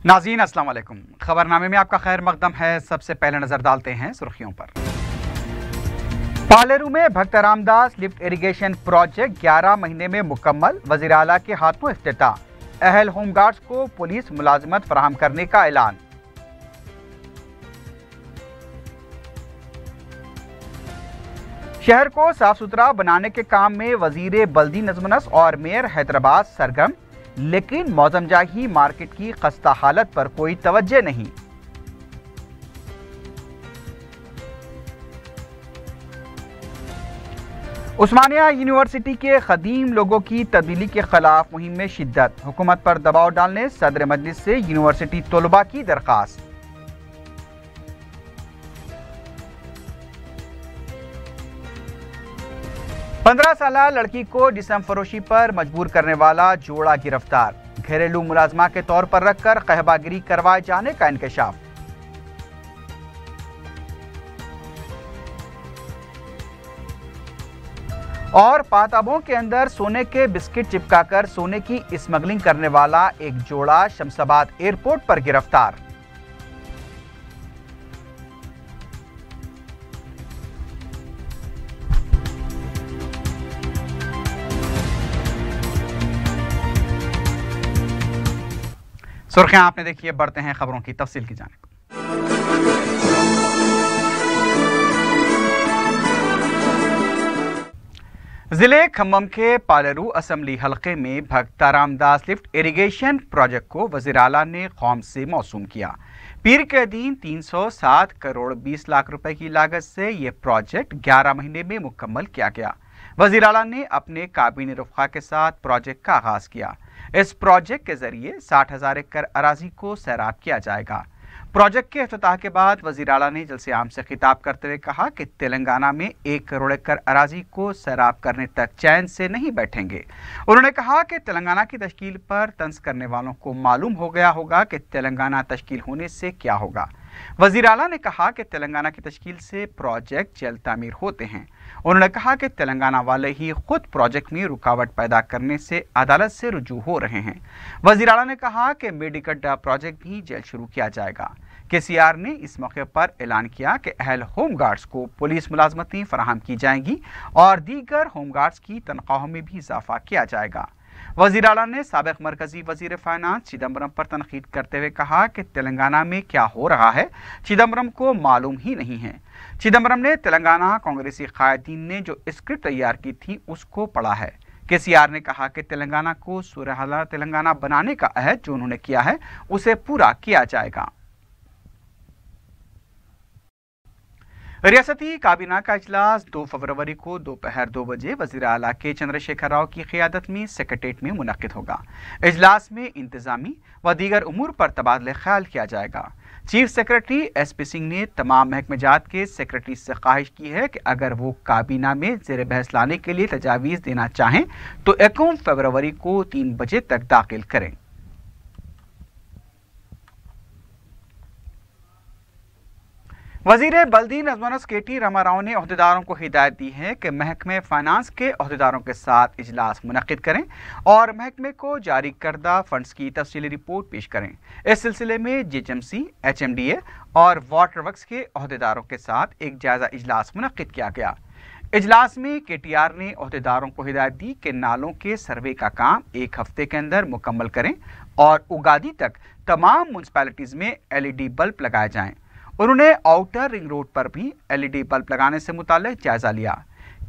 नाज़रीन अस्सलाम वालेकुम। खबरनामे में आपका खैर मकदम है। सबसे पहले नजर डालते हैं सुर्खियों पर। पालेरू में भक्त रामदास लिफ्ट इरिगेशन प्रोजेक्ट 11 महीने में मुकम्मल, वज़ीर आला के हाथों इफ्तिताह। अहल होमगार्ड्स को पुलिस मुलाजमत फराहम करने का ऐलान। शहर को साफ सुथरा बनाने के काम में वजीर बल्दी नज़्म-ओ-नस्क और मेयर हैदराबाद सरगर्म, लेकिन मौजम जाही मार्केट की खस्ता हालत पर कोई तवज्जो नहीं। उस्मानिया यूनिवर्सिटी के खदीम लोगों की तब्दीली के खिलाफ मुहिम में शिद्दत। हुकूमत पर दबाव डालने सदर मजलिस से यूनिवर्सिटी तलबा की दरखास्त। पंद्रह साला लड़की को जिस्म फरोशी पर मजबूर करने वाला जोड़ा गिरफ्तार। घरेलू मुलाजमा के तौर पर रखकर कहबागिरी करवाए जाने का इंकशाफ। और पाताबों के अंदर सोने के बिस्किट चिपकाकर सोने की स्मगलिंग करने वाला एक जोड़ा शमशाबाद एयरपोर्ट पर गिरफ्तार। सुर्खियां आपने देखी है, बढ़ते हैं खबरों की तफसील की जानिब। जिले खम्मम के पालेरू असम्बली हलके में भक्त रामदास लिफ्ट इरिगेशन प्रोजेक्ट को वज़ीर आला ने कौम से मौसूम किया। पीर के दिन 307 करोड़ 20 लाख रुपए की लागत से यह प्रोजेक्ट 11 महीने में मुकम्मल किया गया। वज़ीर आला ने अपने काबीना रुफ़ा के साथ प्रोजेक्ट का आगाज किया। इस प्रोजेक्ट के जरिए 60,000 एकड़ अराजी को सैराब किया जाएगा। प्रोजेक्ट के इफ्तिताह के बाद वज़ीर आला ने जलसे आम से खिताब करते हुए कहा कि तेलंगाना में 1 करोड़ एकड़ अराजी को सैराब करने तक चैन से नहीं बैठेंगे। उन्होंने कहा कि तेलंगाना की तश्कील पर तंज करने वालों को मालूम हो गया होगा कि तेलंगाना तश्कील होने से क्या होगा। वज़ीर आला ने कहा कि तेलंगाना की तश्कील से प्रोजेक्ट जल्द तामीर होते हैं। उन्होंने कहा कि तेलंगाना वाले ही खुद प्रोजेक्ट में रुकावट पैदा करने से अदालत से रुजू हो रहे हैं। वज़ीर आला ने कहा कि मेडिकट प्रोजेक्ट भी जल्द शुरू किया जाएगा। केसीआर ने इस मौके पर ऐलान किया कि अहल होमगार्ड्स को पुलिस मुलाजमतें फराहम की जाएंगी और दीगर होमगार्ड्स की तनख्वाहों में भी इजाफा किया जाएगा। वज़ीर आला ने साबिक़ मरकजी वज़ीर फाइनेंस चिदम्बरम पर तनकीद करते हुए कहा कि तेलंगाना में क्या हो रहा है चिदम्बरम को मालूम ही नहीं है। चिदम्बरम ने तेलंगाना कांग्रेसी कायदीन ने जो स्क्रिप्ट तैयार की थी उसको पढ़ा है। केसीआर ने कहा कि तेलंगाना को सुरहला तेलंगाना बनाने का अहद जो उन्होंने किया है उसे पूरा किया जाएगा। रियासती काबीना का इजलास 2 फरवरी को दोपहर 2 बजे वज़ीर आला के चंद्रशेखर राव की क़ियादत में सेक्रेटेरिएट में मुनक़्क़िद होगा। इजलास में इंतज़ामी व दीगर उमूर पर तबादला ख्याल किया जाएगा। चीफ सेक्रेटरी SP सिंह ने तमाम महकमेजात के सेक्रेटरी से ख्वाहिश की है कि अगर वो काबीना में ज़ेर बहस लाने के लिए तजावीज़ देना चाहें तो 1 फरवरी को 3 बजे तक दाखिल करें। वज़ीर बल्दी नज़्म-ओ-नस्क KT रामाराव ने अहदेदारों को हिदायत दी है कि महकमे फाइनेंस के अहदेदारों के साथ इजलास मुनक़्क़िद करें और महकमे को जारी करदा फंड्स की तफसीली रिपोर्ट पेश करें। इस सिलसिले में GHMC, HMDA और वाटर वर्क्स के अहदेदारों के साथ एक जायज़ा इजलास मुनक़्क़िद किया गया। इजलास में KTR ने अहदेदारों को हिदायत दी कि नालों के सर्वे का काम 1 हफ्ते के अंदर मुकम्मल करें और उगादी तक तमाम म्यूनसिपैलिटीज़ में LED बल्ब लगाए जाएँ। उन्होंने आउटर रिंग रोड पर भी LED बल्ब लगाने से मुताल्लिक़ जायजा लिया।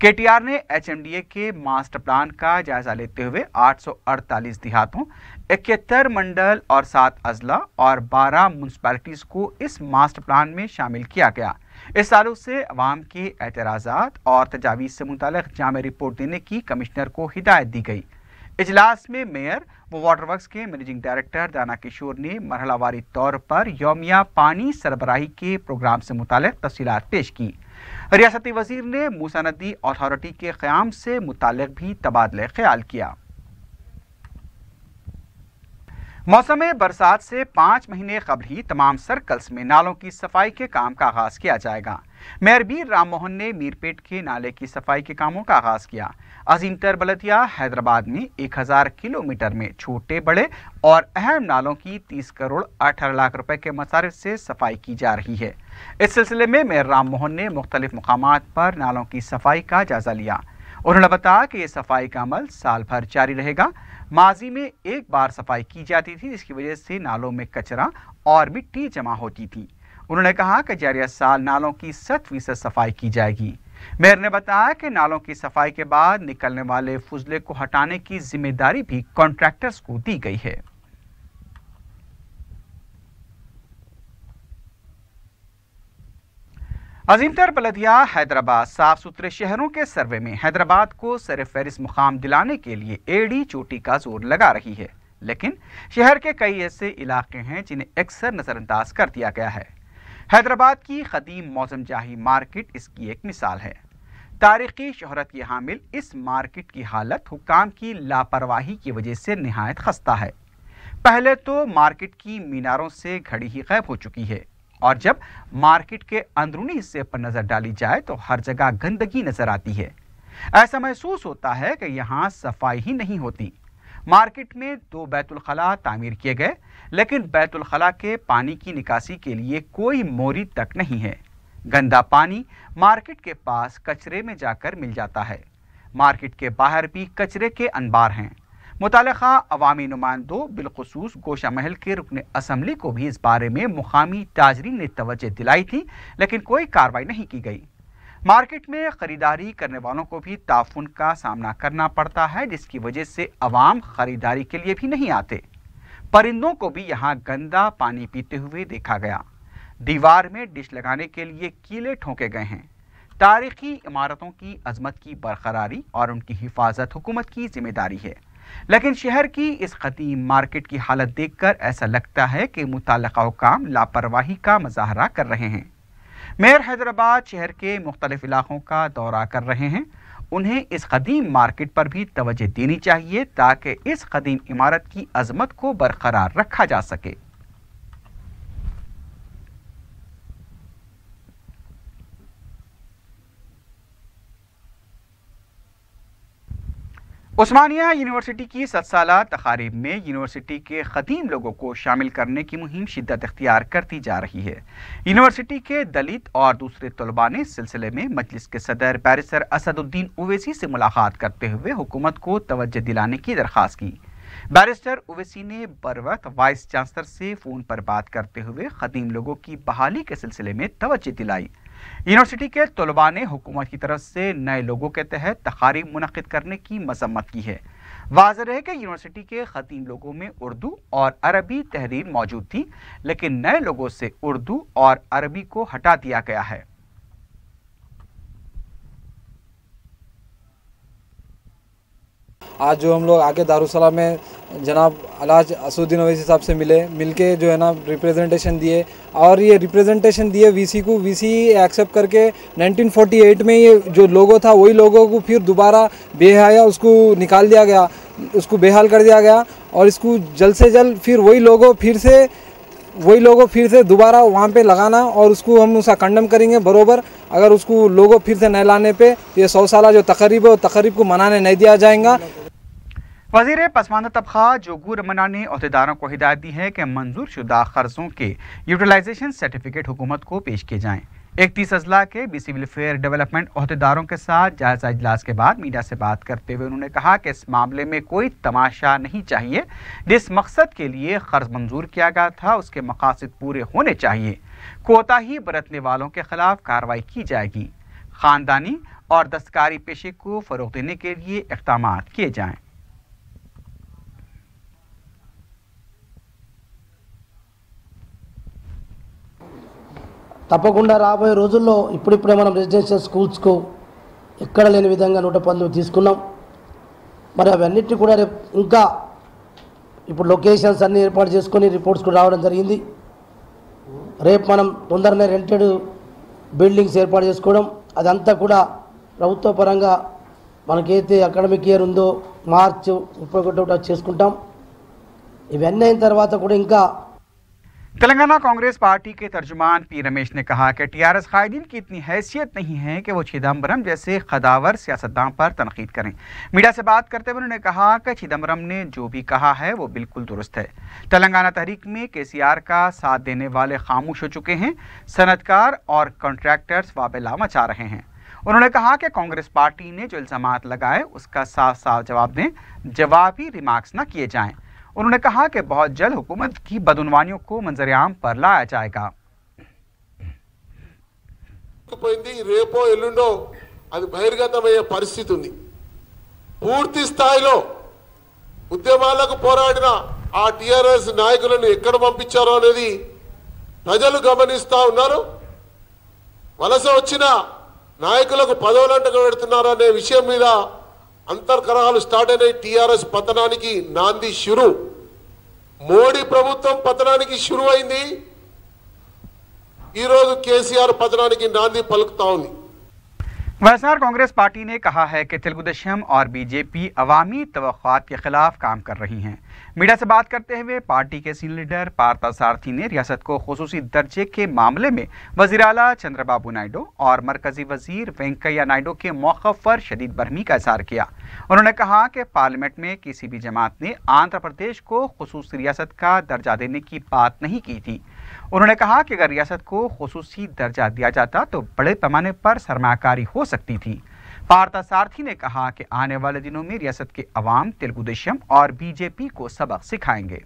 KTR ने HMDA के मास्टर प्लान का जायजा लेते हुए 848 देहातों, 71 मंडल और 7 अजला और 12 म्यूनसिपैलिटीज़ को इस मास्टर प्लान में शामिल किया गया। इस ताल्लुक से अवाम के एतराज़ात और तजावीज़ से मुताल्लिक़ जामे रिपोर्ट देने की कमिश्नर को हिदायत दी गई। इजलास में मेयर व वाटर वर्क्स के मैनेजिंग डायरेक्टर दाना किशोर ने मरहलावारी तौर पर यौमिया पानी सरबराही के प्रोग्राम से मुताल्लिक़ तफसीलात पेश की। रियासती वज़ीर ने मूसा नदी अथॉरिटी के क़याम से मुताल्लिक़ भी तबादला ख्याल किया। मौसम बरसात से 5 महीने कबल ही तमाम सर्कल्स में नालों की सफाई के काम का आगाज किया जाएगा। मेयर बीर राम मोहन ने मीरपेट के नाले की सफाई के कामों का आगाज किया। अजीम तर बलदिया हैदराबाद में 1000 किलोमीटर में छोटे बड़े और अहम नालों की 30 करोड़ 18 लाख रुपए के मसारिफ से सफाई की जा रही है। इस सिलसिले में मेयर राम मोहन ने मुख्तलिफ मुकामात पर नालों की सफाई का जायजा लिया। उन्होंने बताया कि ये सफाई का अमल साल भर जारी रहेगा। माजी में एक बार सफाई की जाती थी, जिसकी वजह से नालों में कचरा और मिट्टी जमा होती थी। उन्होंने कहा कि जारिया साल नालों की 100% सफाई की जाएगी। मेयर ने बताया कि नालों की सफाई के बाद निकलने वाले फुजले को हटाने की जिम्मेदारी भी कॉन्ट्रैक्टर्स को दी गई है। अजीम तर बलदिया हैदराबाद साफ सुथरे शहरों के सर्वे में हैदराबाद को सरफहरिस्त मुकाम दिलाने के लिए एड़ी चोटी का जोर लगा रही है, लेकिन शहर के कई ऐसे इलाके हैं जिन्हें अक्सर नजरअंदाज कर दिया गया है। हैदराबाद की कदीम मौसम जाही मार्केट इसकी एक मिसाल है। तारीखी शोहरत की हामिल इस मार्केट की हालत हुक्काम की लापरवाही की वजह से निहायत खस्ता है। पहले तो मार्केट की मीनारों से घड़ी ही गायब हो चुकी है और जब मार्केट के अंदरूनी हिस्से पर नजर डाली जाए तो हर जगह गंदगी नजर आती है। ऐसा महसूस होता है कि यहाँ सफाई ही नहीं होती। मार्केट में 2 बैतुल खला तामीर किए गए, लेकिन बैतुल खला के पानी की निकासी के लिए कोई मोरी तक नहीं है। गंदा पानी मार्केट के पास कचरे में जाकर मिल जाता है। मार्केट के बाहर भी कचरे के अनबार हैं। मुतालिका अवामी नुमाइंदों बिलखुसूस गोशा महल के रुकन असम्बली को भी इस बारे में मुकामी ताजरीन ने तवज्जो दिलाई थी, लेकिन कोई कार्रवाई नहीं की गई। मार्केट में खरीदारी करने वालों को भी ताफुन का सामना करना पड़ता है, जिसकी वजह से अवाम खरीदारी के लिए भी नहीं आते। परिंदों को भी यहाँ गंदा पानी पीते हुए देखा गया। दीवार में डिश लगाने के लिए कीले ठोके गए हैं। तारीखी इमारतों की अजमत की बरकरारी और उनकी हिफाजत हुकूमत की जिम्मेदारी है, लेकिन शहर की इस कदीम मार्केट की हालत देखकर ऐसा लगता है कि मुताल्लिका हुकाम लापरवाही का मुजाहरा कर रहे हैं। मेयर हैदराबाद शहर के मुख्तलिफ इलाकों का दौरा कर रहे हैं। उन्हें इस कदीम मार्केट पर भी तवज्जो देनी चाहिए ताकि इस कदीम इमारत की अजमत को बरकरार रखा जा सके। उस्मानिया यूनिवर्सिटी की 7 साला तकारीब में यूनिवर्सिटी के कदीम लोगों को शामिल करने की मुहिम शिद्दत इख्तियार करती जा रही है। यूनिवर्सिटी के दलित और दूसरे तलबा ने इस सिलसिले में मजलिस के सदर बैरिस्टर असदुद्दीन ओवैसी से मुलाकात करते हुए हुकूमत को तवज्जो दिलाने की दरख्वास्त की। बैरिस्टर ओवैसी ने बर वक्त वाइस चांसलर से फ़ोन पर बात करते हुए कदीम लोगों की बहाली के सिलसिले में तवज्जो दिलाई। यूनिवर्सिटी के तलबा ने हुकूमत की तरफ से नए लोगों के तहत तकारीब मुनक्किद करने की मजम्मत की है। वाज़ेह है कि यूनिवर्सिटी के खतीम लोगों में उर्दू और अरबी तहरीर मौजूद थी, लेकिन नए लोगों से उर्दू और अरबी को हटा दिया गया है। आज जो हम लोग आके दारुसलाम में जनाब अलाज असुद्दीन ओवैसी साहब से मिलके जो है ना रिप्रेजेंटेशन दिए, और ये रिप्रेजेंटेशन दिए वीसी को। वीसी एक्सेप्ट करके 1948 में ये जो लोगो था वही लोगों को फिर दोबारा बेहया उसको निकाल दिया गया, उसको बेहाल कर दिया गया, और इसको जल्द से जल्द फिर वही लोगो फिर से दोबारा वहाँ पे लगाना, और उसको हम उसका कंडम करेंगे बरोबर। अगर उसको लोगो फिर से नहीं लाने पे ये 100 साला जो तकरीब है वो तकरीब को मनाने नहीं दिया जाएगा। वज़ीर पसमानदा तबका जोगू रमना ने अहदेदारों को हिदायत दी है कि मंजूर शुदा कर्जों के यूटिलाइजेशन सर्टिफिकेट हुकूमत को पेश किए जाएँ। 31 अजला के बीसी वेलफेयर डेवलपमेंट अहदेदारों के साथ जायजा इजलास के बाद मीडिया से बात करते हुए उन्होंने कहा कि इस मामले में कोई तमाशा नहीं चाहिए। जिस मकसद के लिए कर्ज मंजूर किया गया था उसके मकासद पूरे होने चाहिए। कोताही बरतने वालों के खिलाफ कार्रवाई की जाएगी। खानदानी और दस्तकारी पेशे को फरोग देने के लिए इक़दाम किए जाएँ। తప్పకుండా రాబోయే రోజుల్లో ఇప్పుడిప్పుడే మనం రెసిడెన్షియల్ స్కూల్స్కు ఎక్కడ లేని విధంగా 110 తీసుకున్నాం. మరి అవన్నిటిని కూడా రేపు ఇంకా ఇప్పుడు లొకేషన్స్ అన్నీ ఏర్పాటు చేసుకొని రిపోర్ట్స్ కూడా రావడం జరిగింది. రేపు మనం తొందరనే రెంటెడ్ బిల్డింగ్స్ ఏర్పాటు చేసుకోవడం, అదంతా కూడా ప్రభుత్వ పరంగా మనకైతే అకాడమిక్ ఇయర్ ఉందో మార్చి 31 చేసుకుంటాం. ఇవన్నీ అయిన తర్వాత కూడా ఇంకా तेलंगाना कांग्रेस पार्टी के तर्जुमान पी रमेश ने कहा कि टीआरएस कायदीन की इतनी हैसियत नहीं है कि वो चिदम्बरम जैसे खदावर सियासतदान पर तनकीद करें। मीडिया से बात करते हुए उन्होंने कहा कि चिदम्बरम ने जो भी कहा है वो बिल्कुल दुरुस्त है। तेलंगाना तहरीक में केसीआर का साथ देने वाले खामोश हो चुके हैं। सनतकार और कॉन्ट्रैक्टर्स वाबेला मचा रहे हैं। उन्होंने कहा कि कांग्रेस पार्टी ने जो इल्जामात लगाए उसका साफ साफ जवाब दें, जवाबी रिमार्क्स न किए जाएं। उन्होंने कहा कि बहुत जल्द हुकूमत की बदउनवानियों को मंजर-ए-आम पर लाया जाएगा। రేపో ఎల్లుండో అది బహిర్గతమయ్యే పరిస్థితి ఉంది। పూర్తి స్థాయిలో ఉద్యమాలకు పోరాడిన ఆ టిఆర్ఎస్ నాయకులను ఎక్కడ పంపించారో అనేది ప్రజలు గమనిస్తా ఉన్నారు। వలస వచ్చిన నాయకులకు పదవులంట పెడుతున్నారు అనే విషయం మీద అంతర్కలహాలు స్టార్ట్ అయిన టీఆర్ఎస్ పతనానికి నాంది షురు। మోడీ ప్రభుత్వం పతనానికి షురు అయింది, ఈరోజు కేసీఆర్ పతనానికి నాంది పలుకుతా ఉంది। वैएसआर कांग्रेस पार्टी ने कहा है कि तेलुगु देशम और बीजेपी अवामी तवक्कुआत के खिलाफ काम कर रही हैं। मीडिया से बात करते हुए पार्टी के सीनियर लीडर पार्था सारथी ने रियासत को खुसूसी दर्जे के मामले में वज़ीर आला चंद्रबाबू नायडू और मरकजी वजीर वेंकैया नायडू के मौक़िफ़ पर शदीद बरहमी का इज़हार किया। उन्होंने कहा कि पार्लियामेंट में किसी भी जमात ने आंध्र प्रदेश को खुसूसी रियासत का दर्जा देने की बात नहीं की थी। उन्होंने कहा कि अगर रियासत को खुसूसी दर्जा दिया जाता तो बड़े पैमाने पर सरमाकारी हो सकती थी। पार्था सारथी ने कहा कि आने वाले दिनों में रियासत के अवाम तेलुगु देशम और बीजेपी को सबक सिखाएंगे।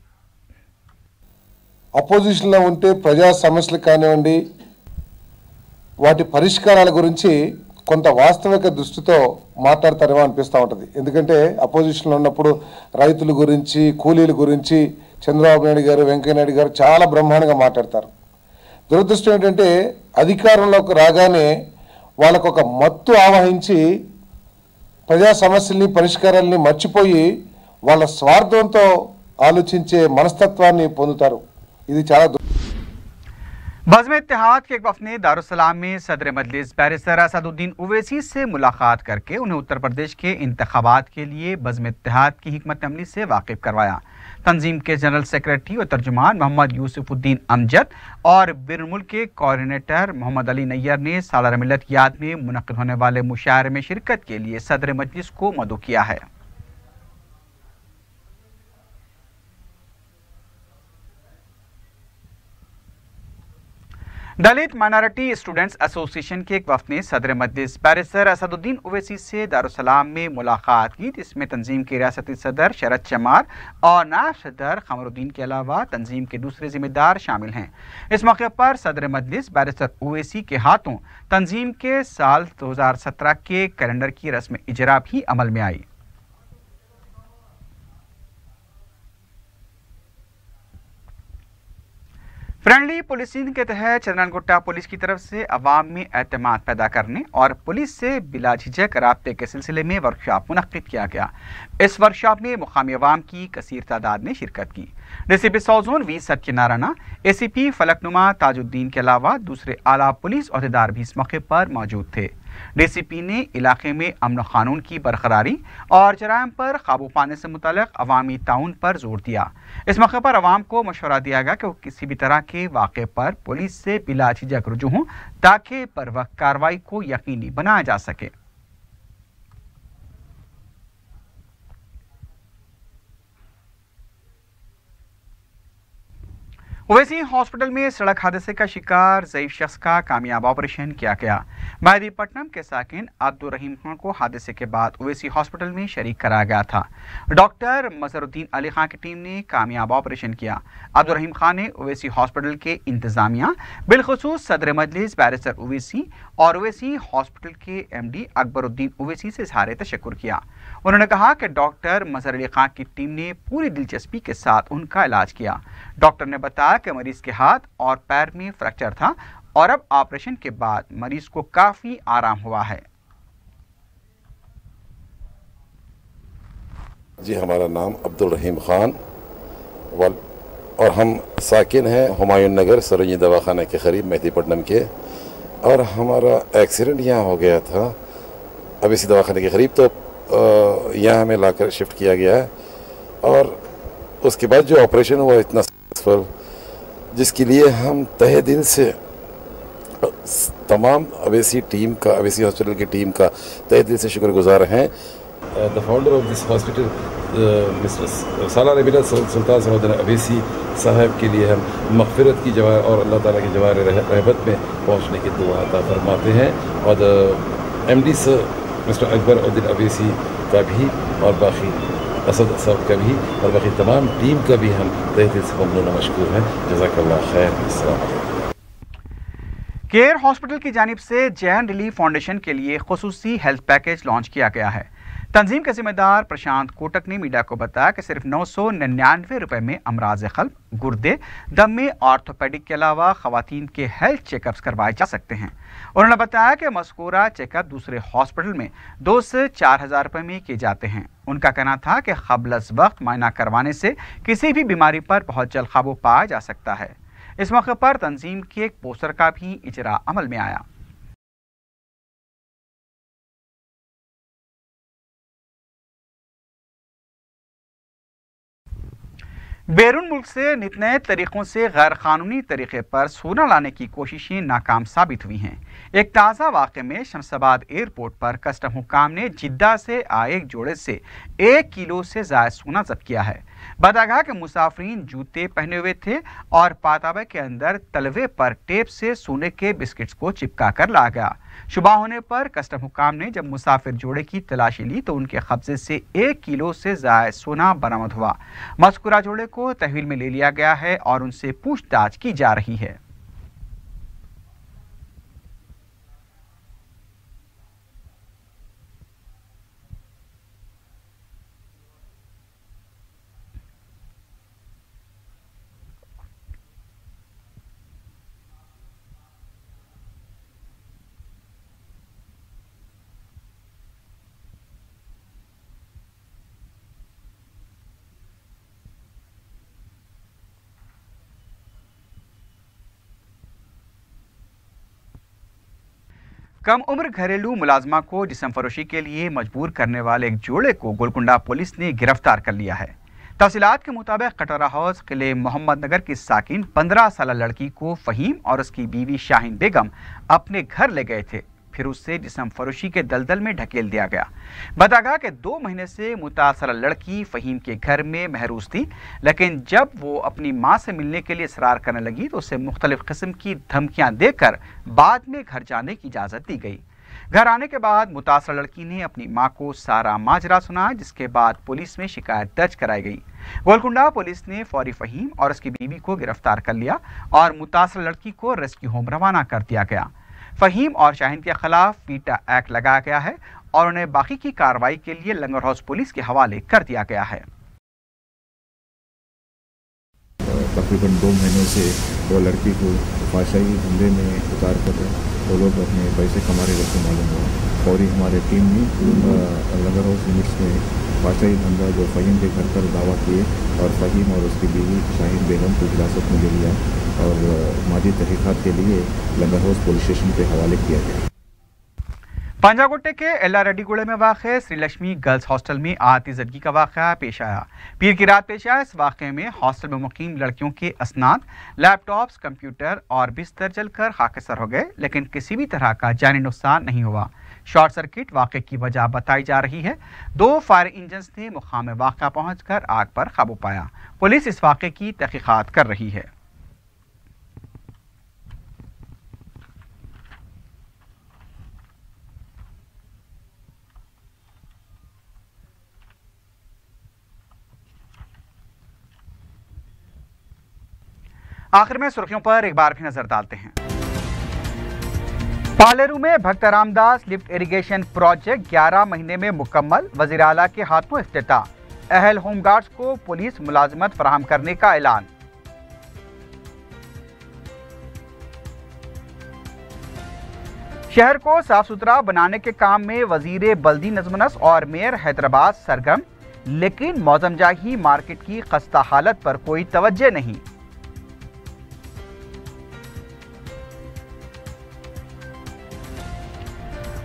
అపోజిషన్ లో ఉంటే ప్రజా సమస్యలు కానివ్వండి వాటి పరిష్కారాల గురించి కొంత వాస్తవిక దృష్టితో మాట్లాడతారేమో అనిపిస్తూ ఉంటుంది। ఎందుకంటే అపోజిషన్లో ఉన్నప్పుడు రైతుల గురించి కూలీల గురించి చంద్రబాబు నాయుడు గారు వెంకయ్య నాయుడు గారు చాలా బ్రహ్మాండంగా మాట్లాడతారు। దురదృష్టం ఏంటంటే అధికారంలోకి రాగానే వాళ్ళకు ఒక మత్తు ఆవహించి ప్రజా సమస్యల్ని పరిష్కారాలని మర్చిపోయి వాళ్ళ స్వార్థంతో ఆలోచించే మనస్తత్వాన్ని పొందుతారు। ఇది చాలా बज़्म इत्तेहाद के एक वफ़द ने दारुस्सलाम में सदर मजलिस बैरिस्टर असदुद्दीन ओवैसी से मुलाकात करके उन्हें उत्तर प्रदेश के इंतखाबात के लिए बज़्म इत्तेहाद की हिकमत अमली से वाकिफ़ करवाया। तंजीम के जनरल सेक्रेटरी और तर्जुमान मोहम्मद यूसुफुद्दीन अमजद और बिरमुल्क के कोऑर्डिनेटर मोहम्मद अली नैयर ने सालाना मिल्लत याद में मुनक़िद होने वाले मुशायरे में शिरकत के लिए सदर मजलिस को मदऊ किया है। दलित माइनॉरिटी स्टूडेंट्स एसोसिएशन के एक वफ़द ने सदर मजलिस बैरिस्टर असदुद्दीन ओवैसी से दारुस्सलाम में मुलाकात की, जिसमें तंजीम के रियासती सदर शरद चमार और नायब सदर क़मरुद्दीन के अलावा तंजीम के दूसरे जिम्मेदार शामिल हैं। इस मौके पर सदर मजलिस बैरिस्टर ओवैसी के हाथों तंजीम के साल 2017 के कैलेंडर की रस्म इजरा भी अमल में आई। फ्रेंडली पुलिसिंग के तहत चंद्रनगुट्टा पुलिस की तरफ से अवाम में एतमाद पैदा करने और पुलिस से बिला झिझक राब्ते के सिलसिले में वर्कशॉप मुनक्किद किया गया। इस वर्कशॉप में मुकामी अवाम की कसीर तादाद ने शिरकत की। DCP south zone V Satyanarayana, ACP Falaknuma Tajuddin के अलावा दूसरे आला पुलिस अहदेदार भी इस मौके पर मौजूद थे। डीसीपी ने इलाके में अमन कानून की बरकरारी और जराइम पर काबू पाने से मुतल्लिक अवामी ताउन पर जोर दिया। इस मौके पर अवाम को मशवरा दिया गया कि वो किसी भी तरह के वाक़े पर पुलिस से बिला झिझक रुजू हों ताकि पर वक्त कार्रवाई को यकीनी बनाया जा सके। ओवैसी हॉस्पिटल में सड़क हादसे का शिकार ज़ईफ शख्स का कामयाब ऑपरेशन किया गया। मेहदीपट्टनम के साकिन अब्दुल रहीम खान को हादसे के बाद ओवैसी हॉस्पिटल में शरीक कराया गया था। डॉक्टर मजहरुद्दीन अली खान की टीम ने कामयाब ऑपरेशन किया। अब्दुल रहीम खान ने ओवैसी हॉस्पिटल के इंतजामिया, बिलखुसूस सदर मजलिस बैरिस्टर ओवैसी और ओवैसी हॉस्पिटल के एमडी अकबरुद्दीन ओवैसी से इज़हार तशक्कुर किया। उन्होंने कहा कि डॉक्टर मजहर अली खान की टीम ने पूरी दिलचस्पी के साथ उनका इलाज किया। डॉक्टर ने बताया कि मरीज के हाथ और पैर में फ्रैक्चर था और अब ऑपरेशन के बाद मरीज को काफी आराम हुआ है। जी, हमारा नाम अब्दुल रहीम खान और हम साकिन हैं हुमायूं नगर सरोजनी दवाखाना के करीब मेहदीपट्टनम के, और हमारा एक्सीडेंट यहाँ हो गया था अब इसी दवाखाने के करीब, तो यहाँ हमें लाकर शिफ्ट किया गया है। और उसके बाद जो ऑपरेशन हुआ इतना सक्सेसफुल, जिसके लिए हम तहे दिल से तमाम अवेसी टीम का, अवेसी हॉस्पिटल की टीम का तहे दिल से शुक्रगुजार हैं। The founder of this hospital mister Salar Bila Sultan समदन Owaisi साहब के लिए हम मग़फ़िरत की जवार और अल्लाह ताला की जवार रहमत में पहुँचने की दुआ अता फरमाते हैं। और MD sir mister Akbar Uddin Owaisi का भी और बाकी असद साहब का भी और बाकी तमाम टीम का भी हम तहे दिल से ममनून मशकूर हैं। जज़ाकल्लाह खैर। अस्सलाम वालेकुम। केयर हॉस्पिटल की जानिब से जैन रिलीफ फाउंडेशन के लिए खुसूसी हेल्थ पैकेज लॉन्च किया गया है। तंजीम के जिम्मेदार प्रशांत कोटक ने मीडिया को बताया कि सिर्फ 999 रुपए में अमराज क़ल्ब, गुर्दे, दम में ऑर्थोपेडिक के अलावा ख़वातीन के हेल्थ चेकअप्स करवाए जा सकते हैं। उन्होंने बताया कि मज़कूरा चेकअप दूसरे हॉस्पिटल में 2 से 4 हज़ार रुपये में किए जाते हैं। उनका कहना था कि क़ब्ल वक्त मायना करवाने से किसी भी बीमारी पर बहुत जल्द काबू पाया जा सकता है। इस मौके पर तंजीम के एक पोस्टर का भी इजरा अमल में आया। बैरून मुल्क से नित नए तरीक़ों से गैर कानूनी तरीके पर सोना लाने की कोशिशें नाकाम साबित हुई हैं। एक ताज़ा वाक़े में शमशाबाद एयरपोर्ट पर कस्टम हुकाम ने जिद्दा से आए एक जोड़े से 1 किलो से ज़ायद सोना जब्त किया है। बताया कि मुसाफिरीन जूते पहने हुए थे और पातावे के अंदर तलवे पर टेप से सोने के बिस्किट्स को चिपका कर लाया गया। शुबा होने पर कस्टम हुकाम ने जब मुसाफिर जोड़े की तलाशी ली तो उनके कब्जे से 1 किलो से ज़ायद सोना बरामद हुआ। मज़कूरा जोड़े को तहवील में ले लिया गया है और उनसे पूछताछ की जा रही है। कम उम्र घरेलू मुलाजमा को जिस्म फरोशी के लिए मजबूर करने वाले एक जोड़े को गोलकुंडा पुलिस ने गिरफ्तार कर लिया है। तफसीलात के मुताबिक कटोरा हाउस किले मोहम्मद नगर की साकिन 15 साल लड़की को फ़हीम और उसकी बीवी शाहीन बेगम अपने घर ले गए थे, फिर उससे जिस्म फरोशी के दलदल में ढकेल दिया गया। बताया कि 2 महीने से मुतासरा लड़की फ़हीम के घर में महरूस थी, लेकिन जब वो अपनी माँ से मिलने के लिए इसरार करने लगी तो उसे मुख्तलिफ किस्म की धमकियाँ देकर बाद में घर जाने की इजाज़त दी गई। घर आने के बाद मुतासरा लड़की ने अपनी माँ को सारा माजरा सुनाया, जिसके बाद पुलिस में शिकायत दर्ज कराई गई। गोलकुंडा पुलिस ने फौरी फ़हीम और उसकी बीवी को गिरफ्तार कर लिया और मुतासरा लड़की को रेस्क्यू होम रवाना कर दिया गया। फ़हीम और शाहीन के खिलाफ पीटा एक्ट लगाया गया है और उन्हें बाकी की कार्रवाई के लिए लंगर हाउस पुलिस के हवाले कर दिया गया है। तकरीबन 2 महीनों से वो लड़की को फाशाई धंधे में उतार कर वो लोग अपने पैसे कमा रहे करके मालूम हुआ। और हमारे टीम ने लंगर हाउस लिमिट्स में फाशाई धंधा जो फ़हीम के घर पर दावा किए और फ़हीम और उसकी बीवी शाहीन बेगम को हिरासत में ले लिया और मादी तहकीकात के लिए लंगर हाउस पुलिस स्टेशन के हवाले किया गया। पंजागुट्टे के एल्ला रेड्डीगुड़े में वाक़े श्री लक्ष्मी गर्ल्स हॉस्टल में आतिशदगी का वाक़या पेश आया। पीर की रात पेश आया। इस वाक़े में हॉस्टल में मुकीम लड़कियों के असनाद, लैपटॉप्स, कंप्यूटर और बिस्तर जलकर खाकसर हो गए, लेकिन किसी भी तरह का जानी नुकसान नहीं हुआ। शॉर्ट सर्किट वाक़े की वजह बताई जा रही है। 2 फायर इंजन्स ने मुकाम वाक़ा पहुंचकर आग पर काबू पाया। पुलिस इस वाक़े की तहकीकात कर रही है। आखिर में सुर्खियों पर एक बार भी नजर डालते हैं। पालेरू में भक्त रामदास लिफ्ट इरिगेशन प्रोजेक्ट 11 महीने में मुकम्मल, वज़ीर आला के हाथों इफ्तिताह। अहल होमगार्ड्स को पुलिस मुलाजमत फराहम करने का ऐलान। शहर को साफ सुथरा बनाने के काम में वजीर बल्दी नज़्म-ओ-नस्क और मेयर हैदराबाद सरगर्म, लेकिन मौजम जाही मार्केट की खस्ता हालत पर कोई तवज्जो नहीं।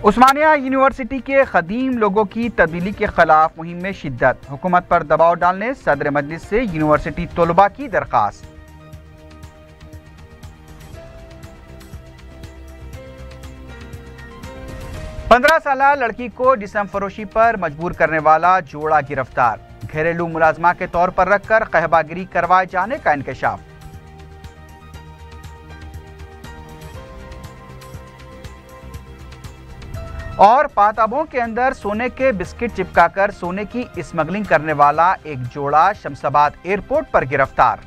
उस्मानिया यूनिवर्सिटी के खदीम लोगों की तब्दीली के खिलाफ मुहिम में शिद्दत, हुकूमत पर दबाव डालने सदर मजलिस से यूनिवर्सिटी तलबा की दरखास्त। पंद्रह साला लड़की को जिस्म फरोशी पर मजबूर करने वाला जोड़ा गिरफ्तार, घरेलू मुलाजमा के तौर पर रखकर कहबागिरी करवाए जाने का इंकशाफ। और पाताबों के अंदर सोने के बिस्किट चिपकाकर सोने की स्मगलिंग करने वाला एक जोड़ा शमशाबाद एयरपोर्ट पर गिरफ्तार।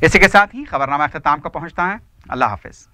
इसी के साथ ही खबरनामा अख्ताम को पहुंचता है। अल्लाह हाफिज।